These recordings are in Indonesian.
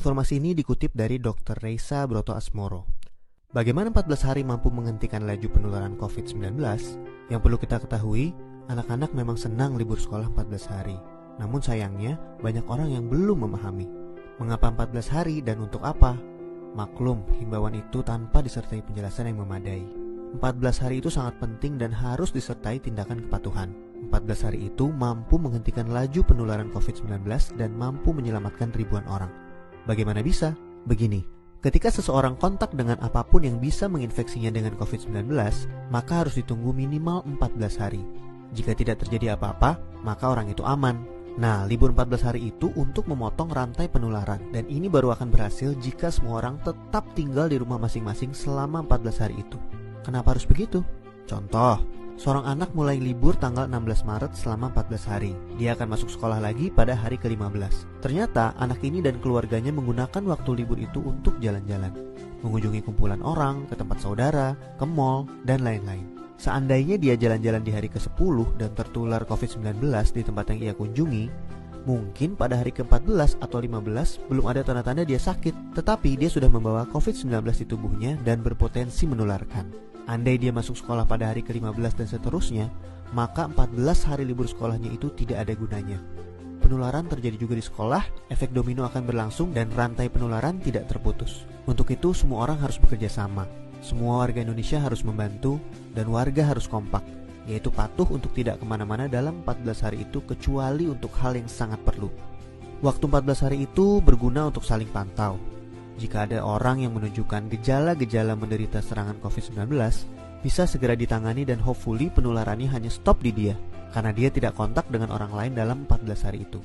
Informasi ini dikutip dari Dr. Reysa Brotoasmoro. Bagaimana 14 hari mampu menghentikan laju penularan COVID-19? Yang perlu kita ketahui, anak-anak memang senang libur sekolah 14 hari. Namun sayangnya, banyak orang yang belum memahami. Mengapa 14 hari dan untuk apa? Maklum, himbauan itu tanpa disertai penjelasan yang memadai. 14 hari itu sangat penting dan harus disertai tindakan kepatuhan. 14 hari itu mampu menghentikan laju penularan COVID-19 dan mampu menyelamatkan ribuan orang. Bagaimana bisa? Begini, ketika seseorang kontak dengan apapun yang bisa menginfeksinya dengan COVID-19, maka harus ditunggu minimal 14 hari. Jika tidak terjadi apa-apa, maka orang itu aman. Nah, libur 14 hari itu untuk memotong rantai penularan, dan ini baru akan berhasil jika semua orang tetap tinggal di rumah masing-masing selama 14 hari itu. Kenapa harus begitu? Contoh, seorang anak mulai libur tanggal 16 Maret selama 14 hari. Dia akan masuk sekolah lagi pada hari ke-15. Ternyata anak ini dan keluarganya menggunakan waktu libur itu untuk jalan-jalan, mengunjungi kumpulan orang, ke tempat saudara, ke mall, dan lain-lain. Seandainya dia jalan-jalan di hari ke-10 dan tertular COVID-19 di tempat yang ia kunjungi, mungkin pada hari ke-14 atau 15 belum ada tanda-tanda dia sakit, tetapi dia sudah membawa COVID-19 di tubuhnya dan berpotensi menularkan. Andai dia masuk sekolah pada hari ke-15 dan seterusnya, maka 14 hari libur sekolahnya itu tidak ada gunanya. Penularan terjadi juga di sekolah, efek domino akan berlangsung dan rantai penularan tidak terputus. Untuk itu semua orang harus bekerja sama. Semua warga Indonesia harus membantu dan warga harus kompak, yaitu patuh untuk tidak kemana-mana dalam 14 hari itu kecuali untuk hal yang sangat perlu. Waktu 14 hari itu berguna untuk saling pantau. Jika ada orang yang menunjukkan gejala-gejala menderita serangan COVID-19, bisa segera ditangani dan hopefully penularannya hanya stop di dia, karena dia tidak kontak dengan orang lain dalam 14 hari itu.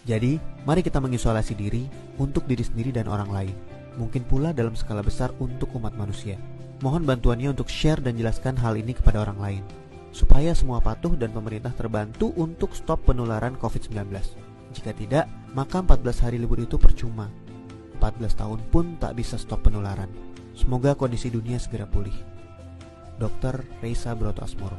Jadi, mari kita mengisolasi diri untuk diri sendiri dan orang lain. Mungkin pula dalam skala besar untuk umat manusia. Mohon bantuannya untuk share dan jelaskan hal ini kepada orang lain, supaya semua patuh dan pemerintah terbantu untuk stop penularan COVID-19. Jika tidak, maka 14 hari libur itu percuma. 14 tahun pun tak bisa stop penularan. Semoga kondisi dunia segera pulih. Dr. Reysa Brotoasmoro.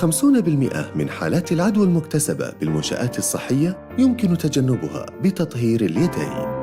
خمسون بالمئة من حالات العدوى المكتسبة بالمنشآت الصحية يمكن تجنبها بتطهير اليدين.